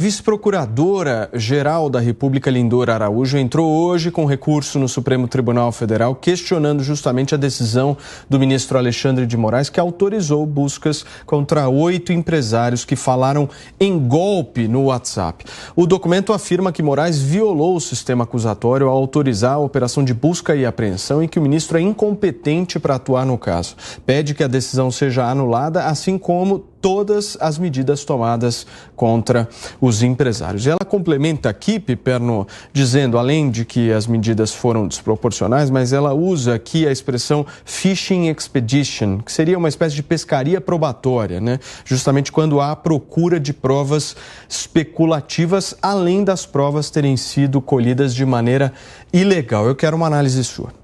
Vice-procuradora-geral da República, Lindora Araújo, entrou hoje com recurso no Supremo Tribunal Federal questionando justamente a decisão do ministro Alexandre de Moraes, que autorizou buscas contra 8 empresários que falaram em golpe no WhatsApp. O documento afirma que Moraes violou o sistema acusatório ao autorizar a operação de busca e apreensão e que o ministro é incompetente para atuar no caso. Pede que a decisão seja anulada, assim como todas as medidas tomadas contra os empresários. E ela complementa aqui, Piperno, dizendo, além de que as medidas foram desproporcionais, mas ela usa aqui a expressão fishing expedition, que seria uma espécie de pescaria probatória, né? Justamente quando há procura de provas especulativas, além das provas terem sido colhidas de maneira ilegal. Eu quero uma análise sua.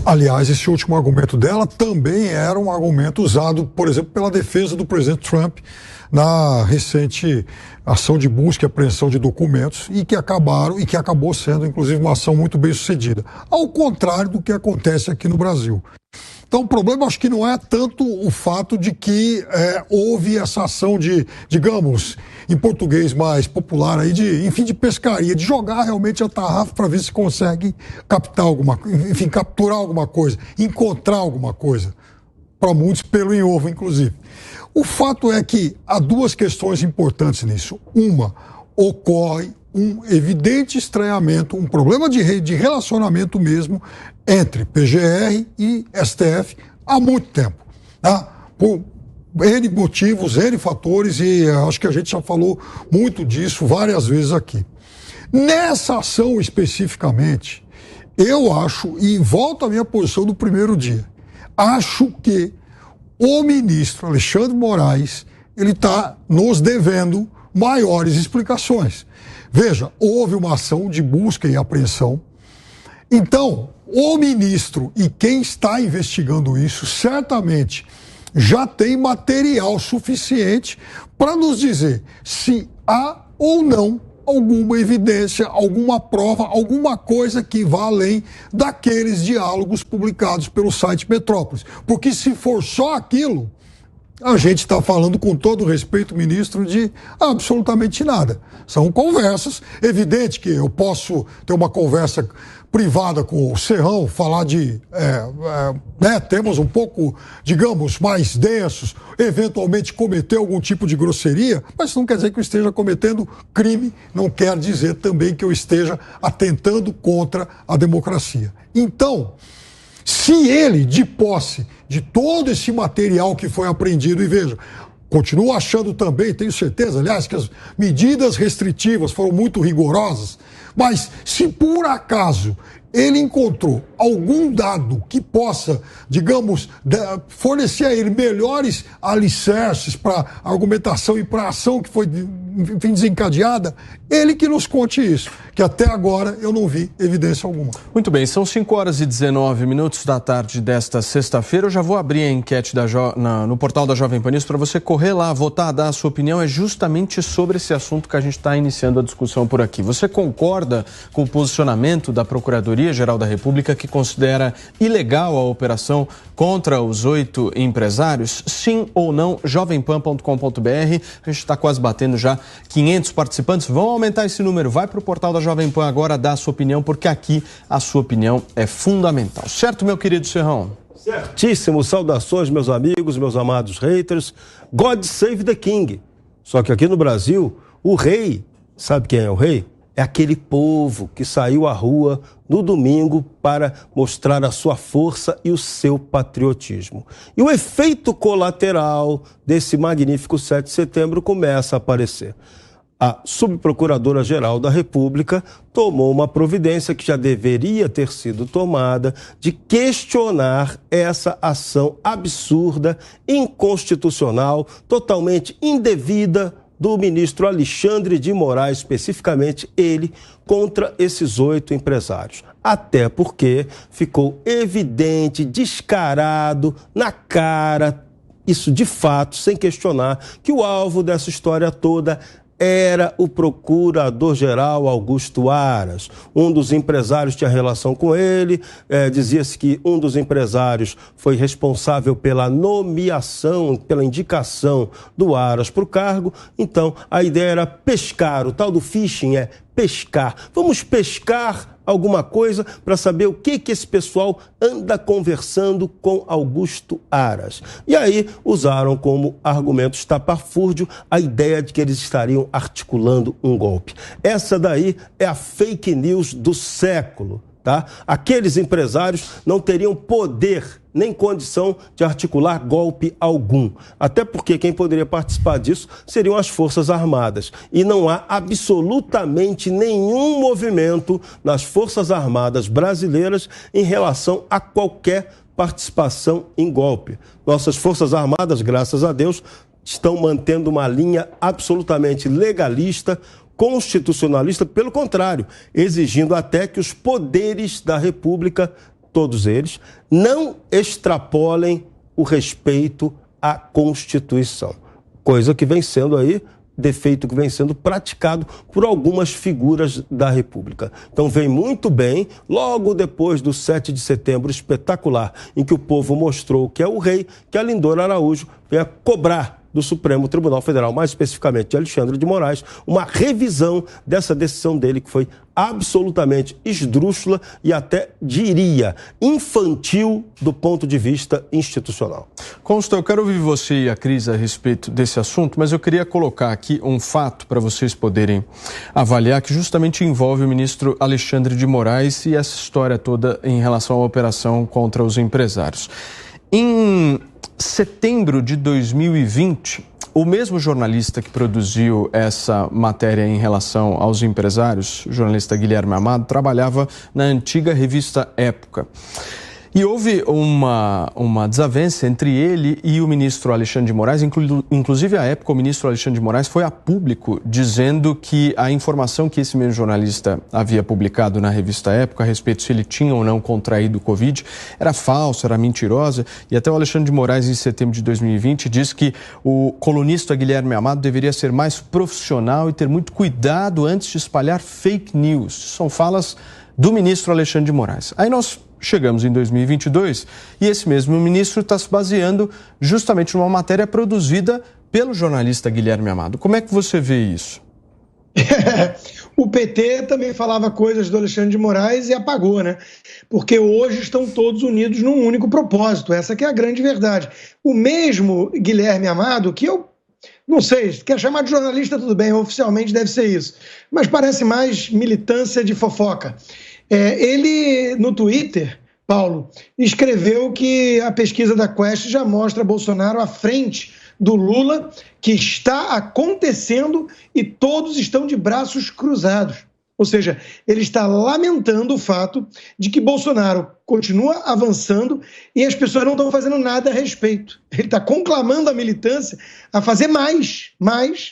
Aliás, esse último argumento dela também era um argumento usado, por exemplo, pela defesa do presidente Trump na recente ação de busca e apreensão de documentos e que acabou sendo, inclusive, uma ação muito bem sucedida. Ao contrário do que acontece aqui no Brasil. Então, o problema acho que não é tanto o fato de que houve essa ação de, digamos, em português mais popular, aí de pescaria, de jogar realmente a tarrafa para ver se consegue capturar alguma coisa, encontrar alguma coisa. Para muitos, pelo em ovo, inclusive. O fato é que há duas questões importantes nisso. Uma, ocorre um evidente estranhamento, um problema de relacionamento mesmo entre PGR e STF há muito tempo, tá? Por N motivos, N fatores, e acho que a gente já falou muito disso várias vezes aqui. Nessa ação especificamente, eu acho, e volto à minha posição do primeiro dia, acho que o ministro Alexandre de Moraes, ele está nos devendo maiores explicações. Veja, houve uma ação de busca e apreensão. Então, o ministro e quem está investigando isso certamente já tem material suficiente para nos dizer se há ou não alguma evidência, alguma prova, alguma coisa que vá além daqueles diálogos publicados pelo site Metrópolis. Porque se for só aquilo, a gente está falando, com todo respeito, ministro, de absolutamente nada. São conversas. Evidente que eu posso ter uma conversa privada com o Serrão, falar de temas um pouco, digamos, mais densos, eventualmente cometer algum tipo de grosseria, mas isso não quer dizer que eu esteja cometendo crime, não quer dizer também que eu esteja atentando contra a democracia. Então, se ele, de posse de todo esse material que foi apreendido, e veja, continuo achando também, tenho certeza, aliás, que as medidas restritivas foram muito rigorosas, mas se por acaso ele encontrou algum dado que possa, digamos, fornecer a ele melhores alicerces para a argumentação e para a ação que foi, enfim, desencadeada, ele que nos conte isso, que até agora eu não vi evidência alguma. Muito bem, são 5h19 da tarde desta sexta-feira. Eu já vou abrir a enquete no portal da Jovem Pan News para você correr lá, votar, dar a sua opinião. É justamente sobre esse assunto que a gente está iniciando a discussão por aqui. Você concorda com o posicionamento da Procuradoria-Geral da República, que considera ilegal a operação contra os 8 empresários? Sim ou não? jovempan.com.br. A gente está quase batendo já 500 participantes. Vamos aumentar esse número. Vai para o portal da Jovem Pan agora, dá a sua opinião, porque aqui a sua opinião é fundamental. Certo, meu querido Serrão? Certíssimo. Saudações, meus amigos, meus amados haters. God save the king. Só que aqui no Brasil, o rei, sabe quem é o rei? É aquele povo que saiu à rua no domingo para mostrar a sua força e o seu patriotismo. E o efeito colateral desse magnífico 7 de setembro começa a aparecer. A Subprocuradora-Geral da República tomou uma providência que já deveria ter sido tomada de questionar essa ação absurda, inconstitucional, totalmente indevida do ministro Alexandre de Moraes, especificamente ele, contra esses 8 empresários. Até porque ficou evidente, descarado, na cara, isso de fato, sem questionar, que o alvo dessa história toda era o procurador-geral Augusto Aras. Um dos empresários tinha relação com ele, dizia-se que um dos empresários foi responsável pela nomeação, pela indicação do Aras para o cargo. Então, a ideia era pescar, o tal do phishing é pescar. Vamos pescar alguma coisa para saber o que esse pessoal anda conversando com Augusto Aras. E aí usaram como argumento estapafúrdio a ideia de que eles estariam articulando um golpe. Essa daí é a fake news do século. Tá? Aqueles empresários não teriam poder nem condição de articular golpe algum. Até porque quem poderia participar disso seriam as Forças Armadas. E não há absolutamente nenhum movimento nas Forças Armadas brasileiras em relação a qualquer participação em golpe. Nossas Forças Armadas, graças a Deus, estão mantendo uma linha absolutamente legalista, constitucionalista, pelo contrário, exigindo até que os poderes da República, todos eles, não extrapolem o respeito à Constituição. Coisa que vem sendo aí, defeito que vem sendo praticado por algumas figuras da República. Então vem muito bem, logo depois do 7 de setembro espetacular, em que o povo mostrou que é o rei, que a Lindora Araújo venha cobrar do Supremo Tribunal Federal, mais especificamente de Alexandre de Moraes, uma revisão dessa decisão dele que foi absolutamente esdrúxula e até, diria, infantil do ponto de vista institucional. Consta, eu quero ouvir você e a Cris a respeito desse assunto, mas eu queria colocar aqui um fato para vocês poderem avaliar que justamente envolve o ministro Alexandre de Moraes e essa história toda em relação à operação contra os empresários. Em setembro de 2020, o mesmo jornalista que produziu essa matéria em relação aos empresários, o jornalista Guilherme Amado, trabalhava na antiga revista Época. E houve uma desavença entre ele e o ministro Alexandre de Moraes, inclusive à época o ministro Alexandre de Moraes foi a público dizendo que a informação que esse mesmo jornalista havia publicado na revista Época a respeito se ele tinha ou não contraído o Covid era falsa, era mentirosa, e até o Alexandre de Moraes em setembro de 2020 disse que o colunista Guilherme Amado deveria ser mais profissional e ter muito cuidado antes de espalhar fake news. São falas do ministro Alexandre de Moraes. Aí nós chegamos em 2022 e esse mesmo ministro está se baseando justamente numa matéria produzida pelo jornalista Guilherme Amado. Como é que você vê isso? O PT também falava coisas do Alexandre de Moraes e apagou, né? Porque hoje estão todos unidos num único propósito. Essa que é a grande verdade. O mesmo Guilherme Amado, que eu não sei, quer chamar de jornalista, tudo bem, oficialmente deve ser isso, mas parece mais militância de fofoca. Ele, no Twitter, Paulo, escreveu que a pesquisa da Quest já mostra Bolsonaro à frente do Lula, que está acontecendo e todos estão de braços cruzados. Ou seja, ele está lamentando o fato de que Bolsonaro continua avançando e as pessoas não estão fazendo nada a respeito. Ele está conclamando a militância a fazer mais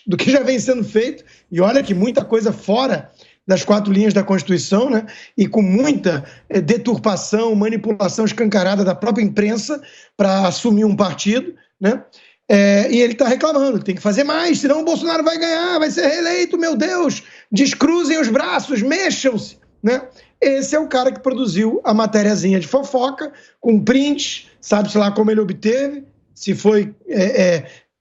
do que já vem sendo feito. E olha que muita coisa fora das 4 linhas da Constituição, né? E com muita deturpação, manipulação escancarada da própria imprensa para assumir um partido, né? E ele está reclamando, tem que fazer mais, senão o Bolsonaro vai ganhar, vai ser reeleito, meu Deus, descruzem os braços, mexam-se, né? Esse é o cara que produziu a matériazinha de fofoca, com prints, sabe-se lá como ele obteve, se foi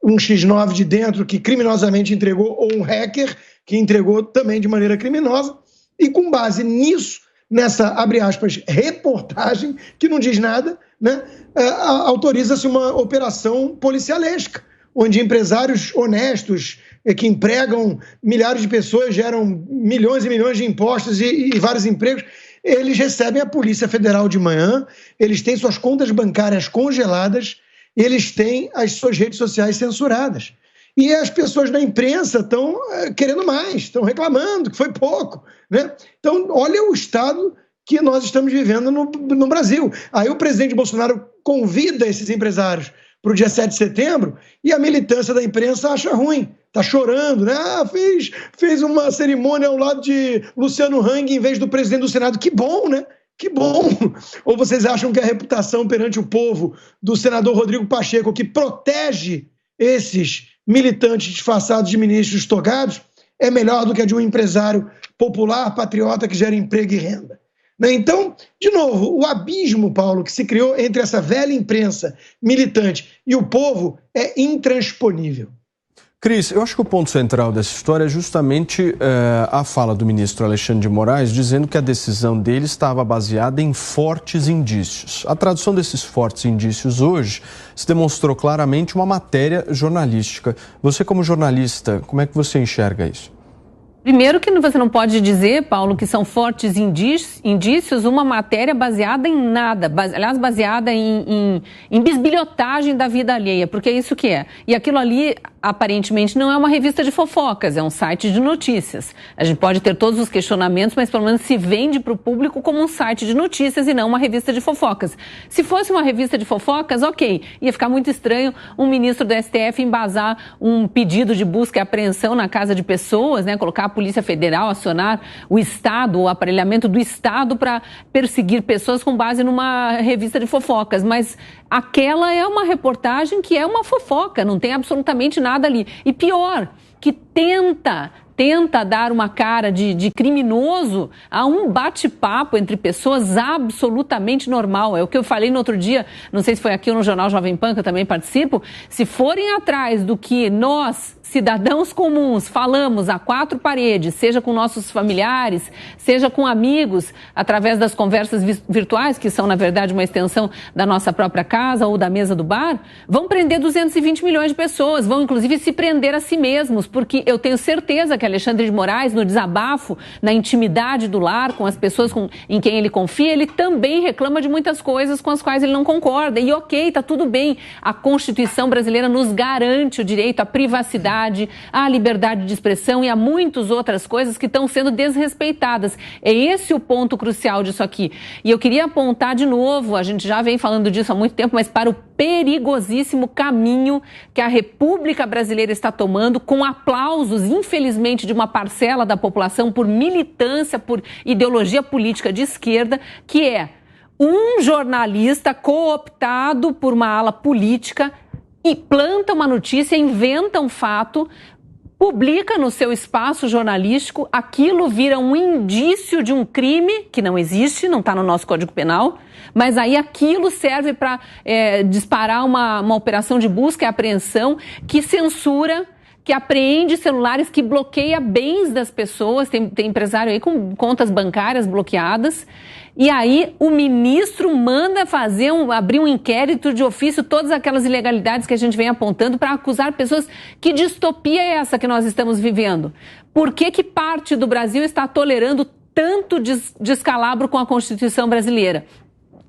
um X9 de dentro que criminosamente entregou ou um hacker que entregou também de maneira criminosa, e com base nisso, nessa, abre aspas, reportagem, que não diz nada, né, autoriza-se uma operação policialesca, onde empresários honestos, que empregam milhares de pessoas, geram milhões e milhões de impostos e vários empregos, eles recebem a Polícia Federal de manhã, eles têm suas contas bancárias congeladas, e eles têm as suas redes sociais censuradas. E as pessoas da imprensa estão querendo mais, estão reclamando que foi pouco, né? Então, olha o estado que nós estamos vivendo no Brasil. Aí o presidente Bolsonaro convida esses empresários para o dia 7 de setembro e a militância da imprensa acha ruim, está chorando, né? Fez uma cerimônia ao lado de Luciano Hang em vez do presidente do Senado. Que bom, né? Que bom! Ou vocês acham que a reputação perante o povo do senador Rodrigo Pacheco, que protege esses militantes disfarçados de ministros togados, é melhor do que a de um empresário popular, patriota, que gera emprego e renda. Então, de novo, o abismo, Paulo, que se criou entre essa velha imprensa militante e o povo é intransponível. Cris, eu acho que o ponto central dessa história é justamente a fala do ministro Alexandre de Moraes dizendo que a decisão dele estava baseada em fortes indícios. A tradução desses fortes indícios hoje se demonstrou claramente uma matéria jornalística. Você, como jornalista, como é que você enxerga isso? Primeiro que você não pode dizer, Paulo, que são fortes indícios uma matéria baseada em nada, aliás, baseada em bisbilhotagem da vida alheia, porque é isso que é. E aquilo ali, aparentemente, não é uma revista de fofocas, é um site de notícias. A gente pode ter todos os questionamentos, mas pelo menos se vende para o público como um site de notícias e não uma revista de fofocas. Se fosse uma revista de fofocas, ok, ia ficar muito estranho um ministro do STF embasar um pedido de busca e apreensão na casa de pessoas, né, colocar a Polícia Federal, acionar o Estado, o aparelhamento do Estado para perseguir pessoas com base numa revista de fofocas. Mas aquela é uma reportagem que é uma fofoca, não tem absolutamente nada ali. E pior, que tenta dar uma cara de criminoso a um bate-papo entre pessoas absolutamente normal. É o que eu falei no outro dia, não sei se foi aqui ou no Jornal Jovem Pan, que eu também participo. Se forem atrás do que nós, cidadãos comuns, falamos a quatro paredes, seja com nossos familiares, seja com amigos, através das conversas virtuais, que são, na verdade, uma extensão da nossa própria casa ou da mesa do bar, vão prender 220 milhões de pessoas, vão, inclusive, se prender a si mesmos, porque eu tenho certeza que Alexandre de Moraes, no desabafo, na intimidade do lar, com as pessoas em quem ele confia, ele também reclama de muitas coisas com as quais ele não concorda. E ok, tá tudo bem. A Constituição brasileira nos garante o direito à privacidade, à liberdade de expressão e a muitas outras coisas que estão sendo desrespeitadas. É esse o ponto crucial disso aqui. E eu queria apontar de novo, a gente já vem falando disso há muito tempo, mas para o perigosíssimo caminho que a República Brasileira está tomando, com aplausos, infelizmente, de uma parcela da população por militância, por ideologia política de esquerda, que é um jornalista cooptado por uma ala política e planta uma notícia, inventa um fato, publica no seu espaço jornalístico, aquilo vira um indício de um crime que não existe, não está no nosso Código Penal, mas aí aquilo serve para disparar uma operação de busca e apreensão que censura, que apreende celulares, que bloqueia bens das pessoas, tem empresário aí com contas bancárias bloqueadas. E aí o ministro manda abrir um inquérito de ofício, todas aquelas ilegalidades que a gente vem apontando para acusar pessoas. Que distopia é essa que nós estamos vivendo? Por que parte do Brasil está tolerando tanto descalabro com a Constituição brasileira?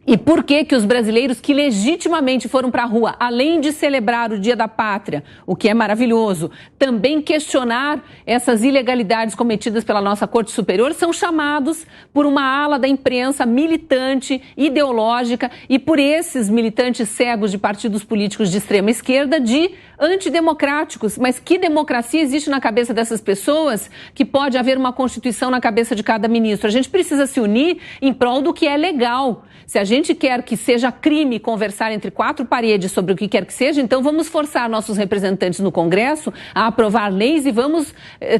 E por que os brasileiros que legitimamente foram para a rua, além de celebrar o Dia da Pátria, o que é maravilhoso, também questionar essas ilegalidades cometidas pela nossa Corte Superior, são chamados por uma ala da imprensa militante, ideológica, e por esses militantes cegos de partidos políticos de extrema esquerda de antidemocráticos. Mas que democracia existe na cabeça dessas pessoas que pode haver uma Constituição na cabeça de cada ministro? A gente precisa se unir em prol do que é legal. Se a gente quer que seja crime conversar entre quatro paredes sobre o que quer que seja, então vamos forçar nossos representantes no Congresso a aprovar leis e vamos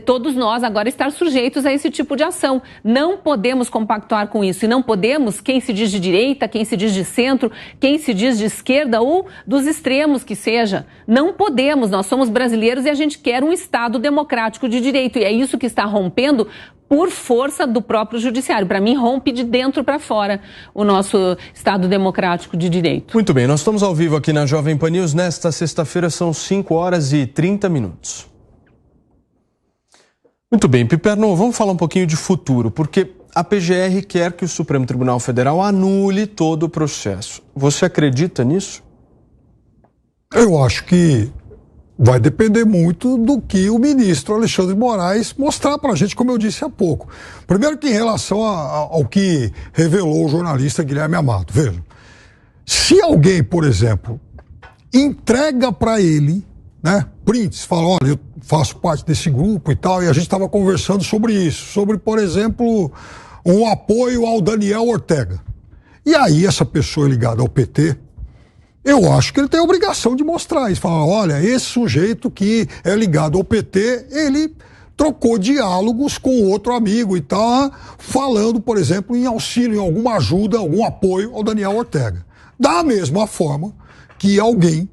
todos nós agora estar sujeitos a esse tipo de ação. Não podemos compactuar com isso e não podemos, quem se diz de direita, quem se diz de centro, quem se diz de esquerda ou dos extremos que seja, não podemos. Nós somos brasileiros e a gente quer um Estado democrático de direito e é isso que está rompendo por força do próprio judiciário. Para mim, rompe de dentro para fora o nosso Estado democrático de direito. Muito bem, nós estamos ao vivo aqui na Jovem Pan News. Nesta sexta-feira são 5h30. Muito bem, Piperno, vamos falar um pouquinho de futuro, porque a PGR quer que o Supremo Tribunal Federal anule todo o processo. Você acredita nisso? Eu acho que vai depender muito do que o ministro Alexandre de Moraes mostrar para a gente, como eu disse há pouco. Primeiro que em relação ao que revelou o jornalista Guilherme Amado. Veja, se alguém, por exemplo, entrega para ele, né, prints, fala, olha, eu faço parte desse grupo e tal, e a gente estava conversando sobre isso, sobre, por exemplo, um apoio ao Daniel Ortega. E aí essa pessoa ligada ao PT, eu acho que ele tem a obrigação de mostrar isso. Falar, olha, esse sujeito que é ligado ao PT, ele trocou diálogos com outro amigo e tá falando, por exemplo, em auxílio, em alguma ajuda, algum apoio ao Daniel Ortega. Da mesma forma que alguém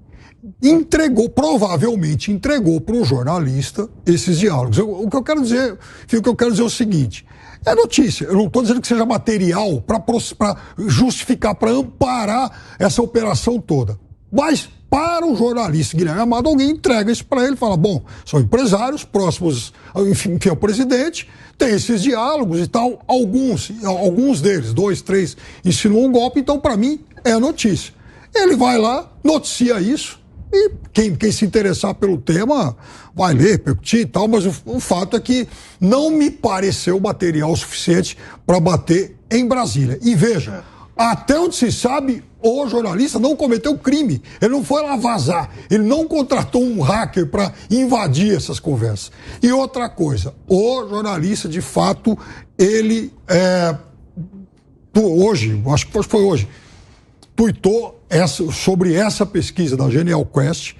provavelmente entregou para o jornalista esses diálogos. O que eu quero dizer é o seguinte: é notícia. Eu não estou dizendo que seja material para justificar, para amparar essa operação toda. Mas, para o jornalista Guilherme Amado, alguém entrega isso para ele e fala: bom, são empresários próximos, enfim, ao presidente, tem esses diálogos e tal. Alguns deles, 2, 3, insinuam um golpe, então, para mim, é notícia. Ele vai lá, noticia isso, e quem se interessar pelo tema vai ler, repercutir e tal, mas o fato é que não me pareceu material suficiente para bater em Brasília. E veja, até onde se sabe, o jornalista não cometeu crime. Ele não foi lá vazar. Ele não contratou um hacker para invadir essas conversas. E outra coisa, o jornalista, de fato, ele hoje, acho que foi hoje, tuitou sobre essa pesquisa da Genial Quest,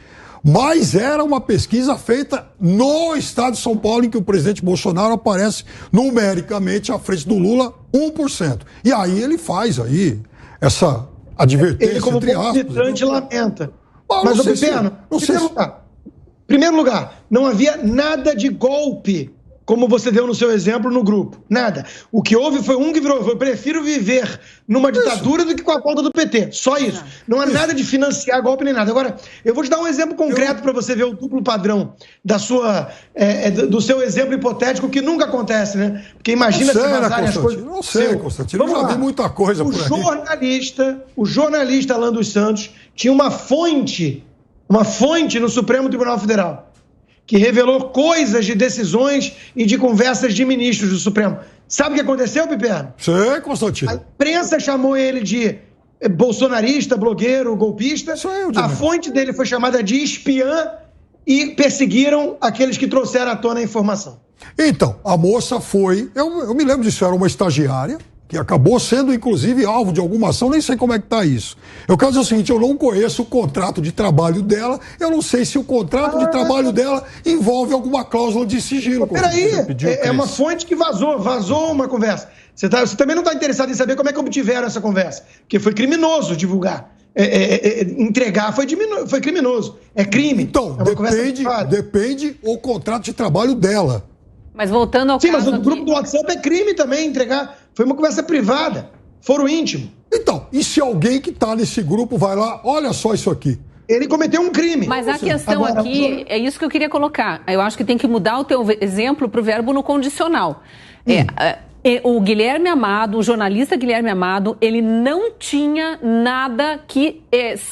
mas era uma pesquisa feita no estado de São Paulo, em que o presidente Bolsonaro aparece numericamente à frente do Lula 1%. E aí ele faz aí essa advertência, ele, como entre aspas. militante, lamenta. Mas o Piperno, primeiro lugar, não havia nada de golpe, como você deu no seu exemplo no grupo. Nada. O que houve foi um que virou: eu prefiro viver numa ditadura do que com a pauta do PT. Só isso. Não há nada de financiar golpe nem nada. Agora, eu vou te dar um exemplo concreto para você ver o duplo padrão do seu exemplo hipotético, que nunca acontece, né? Porque imagina se vazarem as coisas. Não sei, Constantino. Eu já vi muita coisa por aí. O jornalista Alan dos Santos tinha uma fonte no Supremo Tribunal Federal, que revelou coisas de decisões e de conversas de ministros do Supremo. Sabe o que aconteceu, Piperno? Sei, Constantino. A imprensa chamou ele de bolsonarista, blogueiro, golpista. A fonte dele foi chamada de espiã e perseguiram aqueles que trouxeram à tona a informação. Então, a moça foi... Eu me lembro disso, era uma estagiária, que acabou sendo, inclusive, alvo de alguma ação, nem sei como é que está isso. Eu quero dizer o seguinte: eu não conheço o contrato de trabalho dela, eu não sei se o contrato de trabalho dela envolve alguma cláusula de sigilo. Peraí, é uma fonte que vazou uma conversa. Você também não está interessado em saber como é que obtiveram essa conversa, porque foi criminoso divulgar. Entregar foi criminoso. É crime. Então, depende o contrato de trabalho dela. Mas voltando ao caso mas no grupo do WhatsApp é crime também entregar. Foi uma conversa privada, foro íntimo. Então, e se alguém que está nesse grupo vai lá, olha só isso aqui. Ele cometeu um crime. Mas a questão aqui, é isso que eu queria colocar. Eu acho que tem que mudar o teu exemplo para o verbo no condicional. O Guilherme Amado, o jornalista Guilherme Amado, ele não tinha nada que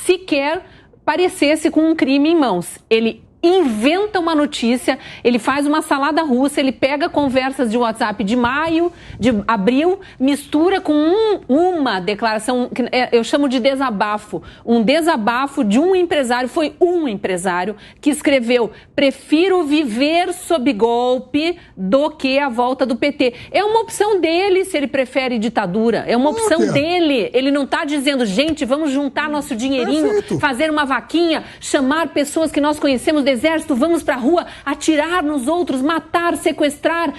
sequer parecesse com um crime em mãos. Ele inventa uma notícia, ele faz uma salada russa, ele pega conversas de WhatsApp de maio, de abril, mistura com uma declaração, que eu chamo de desabafo, um desabafo de um empresário, foi um empresário que escreveu: prefiro viver sob golpe do que a volta do PT. É uma opção dele se ele prefere ditadura, é uma opção dele. Ele não está dizendo: gente, vamos juntar nosso dinheirinho, fazer uma vaquinha, chamar pessoas que nós conhecemos do exército, vamos pra rua, atirar nos outros, matar, sequestrar,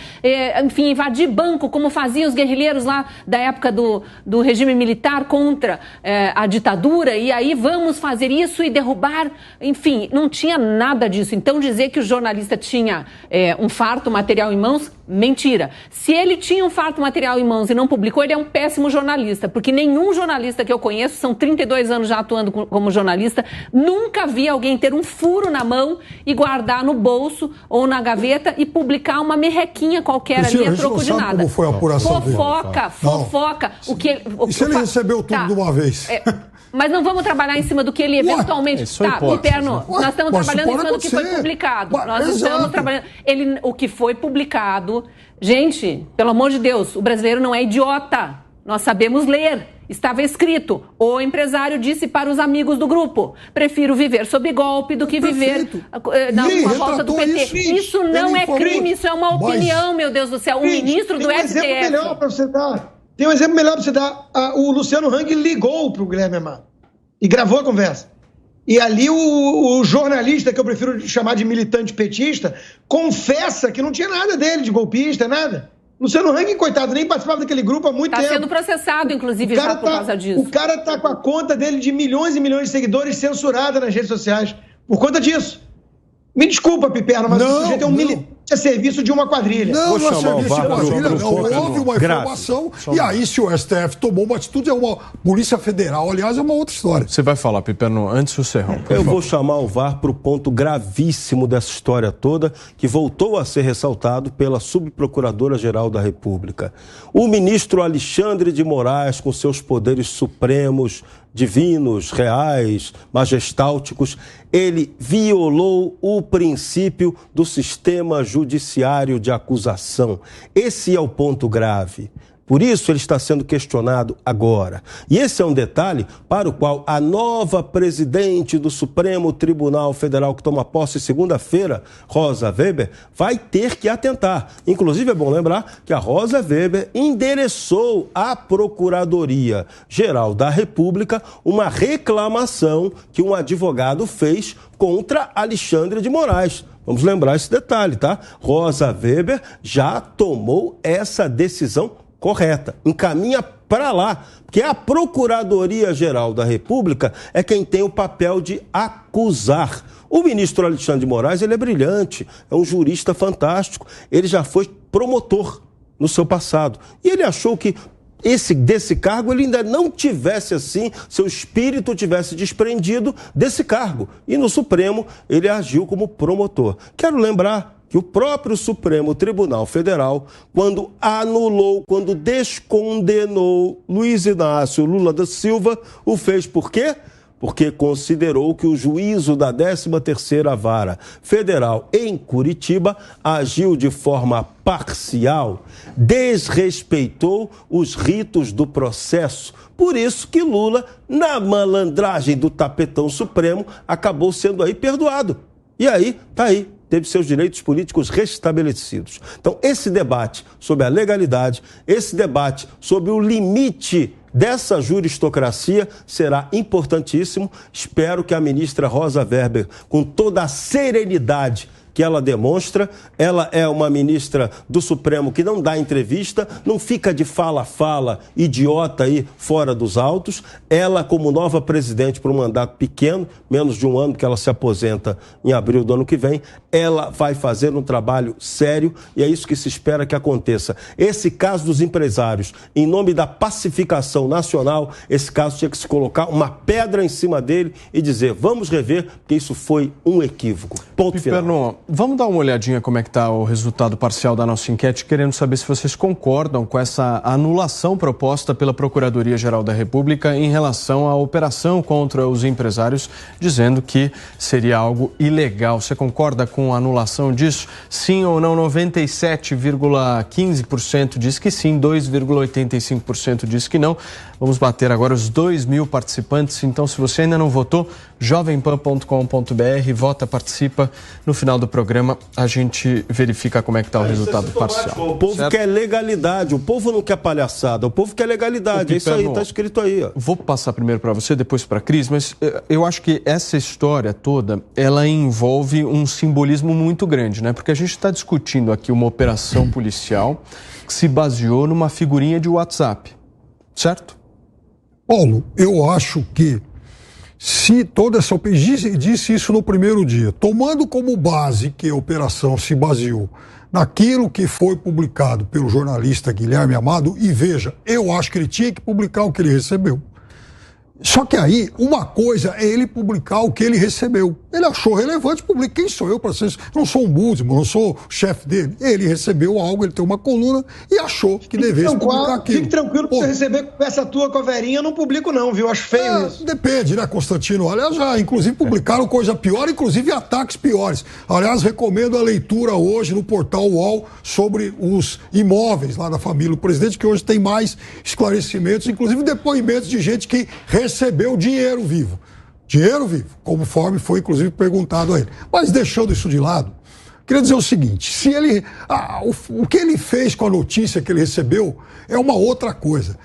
enfim, invadir banco, como faziam os guerrilheiros lá da época do regime militar contra a ditadura, e aí vamos fazer isso e derrubar, enfim, não tinha nada disso. Então dizer que o jornalista tinha um farto material em mãos, mentira. Se ele tinha um farto material em mãos e não publicou, ele é um péssimo jornalista, porque nenhum jornalista que eu conheço, são 32 anos já atuando como jornalista, nunca vi alguém ter um furo na mão e guardar no bolso ou na gaveta e publicar uma merrequinha qualquer ali a troco de nada. Como foi a apuração dele? Fofoca. E se ele recebeu tudo de uma vez? Mas não vamos trabalhar em cima do que ele eventualmente... Piperno, nós estamos trabalhando em cima do que foi publicado. Nós estamos trabalhando... O que foi publicado... Gente, pelo amor de Deus, o brasileiro não é idiota. Nós sabemos ler. Estava escrito: o empresário disse para os amigos do grupo: prefiro viver sob golpe do que viver na volta do PT. Isso não é crime, isso é uma opinião, meu Deus do céu. O ministro do STF... Tem um exemplo melhor para você dar. O Luciano Hang ligou para o Guilherme Amado e gravou a conversa. E ali o jornalista, que eu prefiro chamar de militante petista, confessa que não tinha nada dele de golpista, nada. Luciano Hang, coitado, nem participava daquele grupo há muito tempo. Está sendo processado, inclusive, já por causa disso. O cara tá com a conta dele de milhões e milhões de seguidores censurada nas redes sociais por conta disso. Me desculpa, Piperno, mas o sujeito é um militante a serviço de uma quadrilha. Não é serviço de quadrilha, não. Houve uma informação e aí, se o STF tomou uma atitude, é uma Polícia Federal, aliás, é uma outra história. Você vai falar, Piperno, antes do Serrão. Eu vou chamar o VAR para o ponto gravíssimo dessa história toda, que voltou a ser ressaltado pela Subprocuradora-Geral da República. O ministro Alexandre de Moraes, com seus poderes supremos, divinos, reais, majestálticos, ele violou o princípio do sistema judiciário de acusação. Esse é o ponto grave. Por isso ele está sendo questionado agora. E esse é um detalhe para o qual a nova presidente do Supremo Tribunal Federal, que toma posse segunda-feira, Rosa Weber, vai ter que atentar. Inclusive é bom lembrar que a Rosa Weber endereçou à Procuradoria-Geral da República uma reclamação que um advogado fez contra Alexandre de Moraes. Vamos lembrar esse detalhe, tá? Rosa Weber já tomou essa decisão correta, encaminha para lá, porque a Procuradoria-Geral da República é quem tem o papel de acusar. O ministro Alexandre de Moraes, ele é brilhante, é um jurista fantástico, ele já foi promotor no seu passado, e ele achou que desse cargo ele ainda não tivesse assim, seu espírito tivesse desprendido desse cargo, e no Supremo ele agiu como promotor. Quero lembrar que o próprio Supremo Tribunal Federal, quando anulou, quando descondenou Luiz Inácio Lula da Silva, o fez por quê? Porque considerou que o juízo da 13ª Vara Federal em Curitiba agiu de forma parcial, desrespeitou os ritos do processo. Por isso que Lula, na malandragem do tapetão supremo, acabou sendo aí perdoado. E aí, tá aí. Teve seus direitos políticos restabelecidos. Então, esse debate sobre a legalidade, esse debate sobre o limite dessa juristocracia será importantíssimo. Espero que a ministra Rosa Weber, com toda a serenidade que ela demonstra, ela é uma ministra do Supremo que não dá entrevista, não fica de fala-fala, idiota aí fora dos autos. Ela, como nova presidente por um mandato pequeno, menos de um ano que ela se aposenta em abril do ano que vem, ela vai fazer um trabalho sério e é isso que se espera que aconteça. Esse caso dos empresários, em nome da pacificação nacional, esse caso tinha que se colocar uma pedra em cima dele e dizer, vamos rever, porque isso foi um equívoco. Ponto final. Vamos dar uma olhadinha como é que está o resultado parcial da nossa enquete, querendo saber se vocês concordam com essa anulação proposta pela Procuradoria-Geral da República em relação à operação contra os empresários, dizendo que seria algo ilegal. Você concorda com a anulação disso? Sim ou não? 97,15% diz que sim, 2,85% diz que não. Vamos bater agora os 2.000 participantes. Então, se você ainda não votou, jovempan.com.br, vota, participa. No final do programa, a gente verifica como é que está o resultado parcial. O povo quer legalidade, o povo não quer palhaçada, o povo quer legalidade. É isso aí, está escrito aí. Ó. Vou passar primeiro para você, depois para a Cris, mas eu acho que essa história toda, ela envolve um simbolismo muito grande, né? Porque a gente está discutindo aqui uma operação policial que se baseou numa figurinha de WhatsApp, certo? Paulo, eu acho que se toda essa operação, disse isso no primeiro dia, tomando como base que a operação se baseou naquilo que foi publicado pelo jornalista Guilherme Amado, e veja, eu acho que ele tinha que publicar o que ele recebeu. Só que aí, uma coisa é ele publicar o que ele recebeu. Ele achou relevante, publica. Quem sou eu para ser isso? Não sou um Budsman, não sou o chefe dele. Ele recebeu algo, ele tem uma coluna e achou que devesse publicar aquilo. Fique tranquilo que você receber essa tua com a Verinha, eu não publico não, viu? Acho feio isso. Depende, né, Constantino? Aliás, já inclusive publicaram coisa pior, inclusive ataques piores. Aliás, recomendo a leitura hoje no portal UOL sobre os imóveis lá da família do presidente, que hoje tem mais esclarecimentos, inclusive depoimentos de gente que recebeu dinheiro vivo. Dinheiro vivo, conforme foi inclusive perguntado a ele. Mas deixando isso de lado, queria dizer o seguinte, se ele, o que ele fez com a notícia que ele recebeu é uma outra coisa.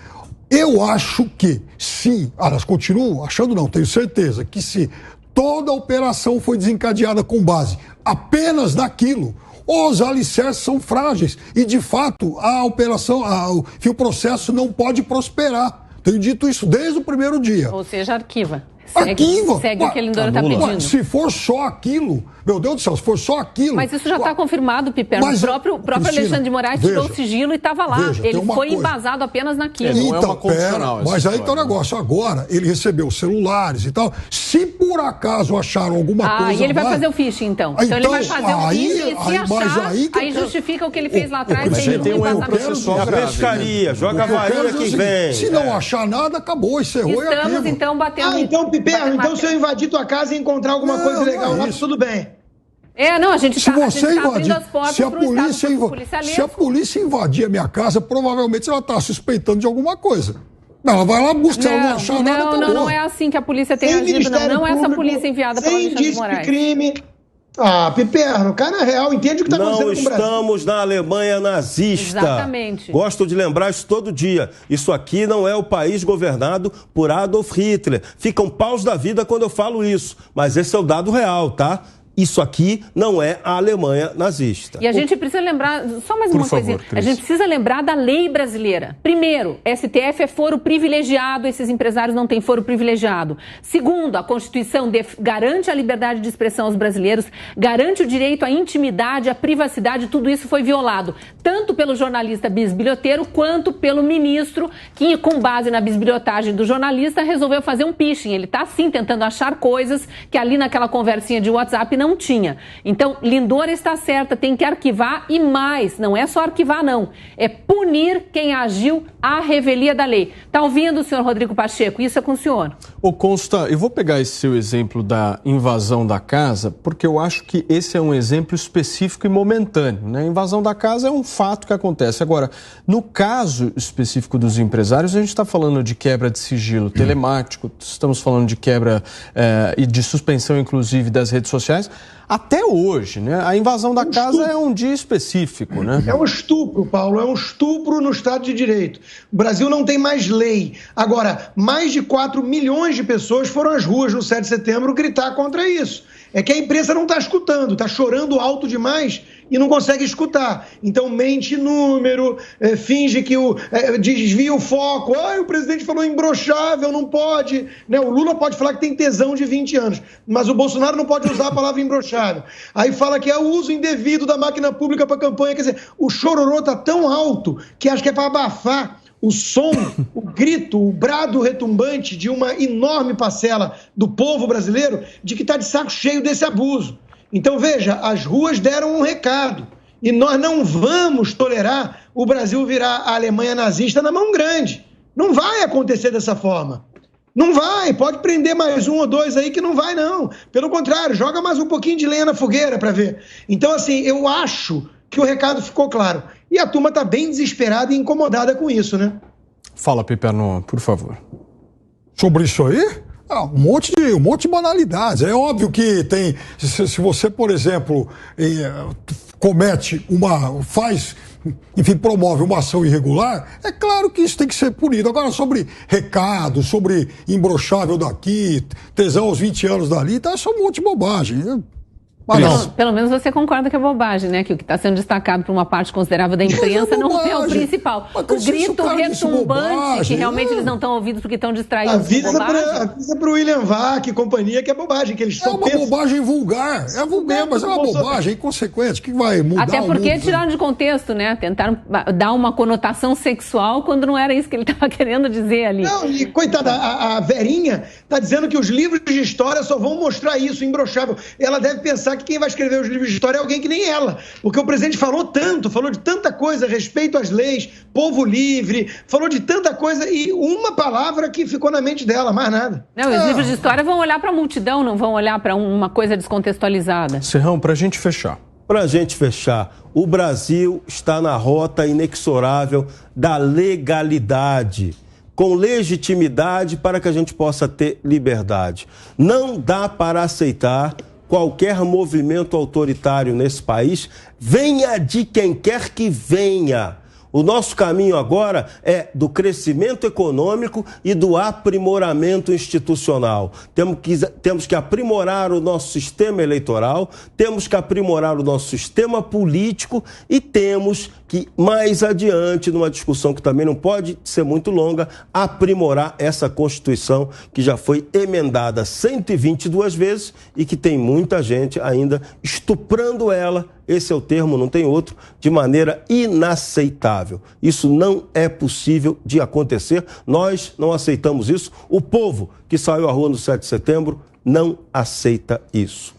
Eu acho que se, continuo achando não, tenho certeza, que se toda a operação foi desencadeada com base apenas naquilo. Os alicerces são frágeis e, de fato, a operação, o processo não pode prosperar. Tenho dito isso desde o primeiro dia. Ou seja, arquiva. Arquiva. Segue o que a Lindora está pedindo. Se for só aquilo, meu Deus do céu, se for só aquilo... Mas isso já está confirmado, Piperno. O próprio Cristina, Alexandre de Moraes tirou o sigilo e estava lá. Ele foi embasado apenas naquilo. Não é uma condicional. Mas aí está o negócio. Agora, ele recebeu celulares e tal. Se por acaso acharam alguma coisa... E ele vai fazer o phishing, então. Então ele vai fazer o phishing e se achar, aí justifica o que ele fez lá atrás. A gente tem um erro processual grave. A pescaria, joga a varinha que vem. Se não achar nada, acabou, encerrou e aquilo. Estamos, então, batendo... então, Piperno, então se eu invadir tua casa e encontrar alguma coisa legal lá, tudo bem. Não, a gente está abrindo as portas se a polícia invadir a minha casa, provavelmente ela está suspeitando de alguma coisa. Ela vai lá buscar, ela não achar nada, acabou. Não é assim que a polícia tem agido, não é essa polícia enviada pelo Alexandre de Moraes. Crime. Piperno, cara, na real, entende o que está acontecendo com o Brasil. Não estamos na Alemanha nazista. Exatamente. Gosto de lembrar isso todo dia. Isso aqui não é o país governado por Adolf Hitler. Ficam paus da vida quando eu falo isso. Mas esse é o dado real, tá? Isso aqui não é a Alemanha nazista. E a gente precisa lembrar, só mais uma coisinha, a gente precisa lembrar da lei brasileira. Primeiro, STF é foro privilegiado, esses empresários não têm foro privilegiado. Segundo, a Constituição garante a liberdade de expressão aos brasileiros, garante o direito à intimidade, à privacidade, tudo isso foi violado, tanto pelo jornalista bisbilhoteiro quanto pelo ministro, que com base na bisbilhotagem do jornalista resolveu fazer um phishing. Ele está sim tentando achar coisas que ali naquela conversinha de WhatsApp não tinha. Então, Lindora está certa, tem que arquivar e mais, não é só arquivar não, é punir quem agiu à revelia da lei. Está ouvindo, senhor Rodrigo Pacheco? Isso é com o senhor. Consta, eu vou pegar esse seu exemplo da invasão da casa, porque eu acho que esse é um exemplo específico e momentâneo, né? A invasão da casa é um fato que acontece. Agora, no caso específico dos empresários, a gente está falando de quebra de sigilo telemático, estamos falando de quebra e de suspensão, inclusive, das redes sociais. Até hoje, né? A invasão da casa é um dia específico, né? É um estupro, Paulo, é um estupro no Estado de Direito. O Brasil não tem mais lei. Agora, mais de 4 milhões de pessoas foram às ruas no 7 de setembro gritar contra isso. É que a imprensa não está escutando, está chorando alto demais e não consegue escutar. Então mente número, finge que desvia o foco. O presidente falou imbrochável, não pode. Né? O Lula pode falar que tem tesão de 20 anos, mas o Bolsonaro não pode usar a palavra imbrochável. Aí fala que é o uso indevido da máquina pública para campanha. Quer dizer, o chororô está tão alto que acho que é para abafar o som, o grito, o brado retumbante de uma enorme parcela do povo brasileiro de que está de saco cheio desse abuso. Então, veja, as ruas deram um recado e nós não vamos tolerar o Brasil virar a Alemanha nazista na mão grande. Não vai acontecer dessa forma. Não vai, pode prender mais um ou dois aí que não vai não. Pelo contrário, joga mais um pouquinho de lenha na fogueira para ver. Então, assim, eu acho que o recado ficou claro. E a turma está bem desesperada e incomodada com isso, né? Fala, Piperno, por favor. Sobre isso aí? Um monte de banalidades. É óbvio que tem... Se você, por exemplo, promove uma ação irregular, é claro que isso tem que ser punido. Agora, sobre recado, sobre imbrochável daqui, tesão aos 20 anos dali, tá só um monte de bobagem, né? Pelo menos você concorda que é bobagem, né? Que o que está sendo destacado por uma parte considerável da imprensa não é o principal. O grito retumbante, que realmente eles não estão ouvidos porque estão distraídos. Avisa para o William Vac e companhia que é bobagem, que eles só pensam... bobagem vulgar. É vulgar, mas é uma bobagem inconsequente que vai mudar. Até porque tiraram de contexto, né? Tentaram dar uma conotação sexual quando não era isso que ele estava querendo dizer ali. Não, e coitada, a Verinha está dizendo que os livros de história só vão mostrar isso, imbrochável. Ela deve pensar que quem vai escrever os livros de história é alguém que nem ela, porque o presidente falou de tanta coisa, respeito às leis, povo livre, falou de tanta coisa e uma palavra que ficou na mente dela, mais nada. Não, os livros de história vão olhar para a multidão, não vão olhar para uma coisa descontextualizada. Serrão, para a gente fechar. O Brasil está na rota inexorável da legalidade, com legitimidade para que a gente possa ter liberdade. Não dá para aceitar qualquer movimento autoritário nesse país, venha de quem quer que venha. O nosso caminho agora é do crescimento econômico e do aprimoramento institucional. Temos que aprimorar o nosso sistema eleitoral, temos que aprimorar o nosso sistema político e temos que, mais adiante, numa discussão que também não pode ser muito longa, aprimorar essa Constituição que já foi emendada 122 vezes e que tem muita gente ainda estuprando ela, esse é o termo, não tem outro, de maneira inaceitável. Isso não é possível de acontecer, nós não aceitamos isso, o povo que saiu à rua no 7 de setembro não aceita isso.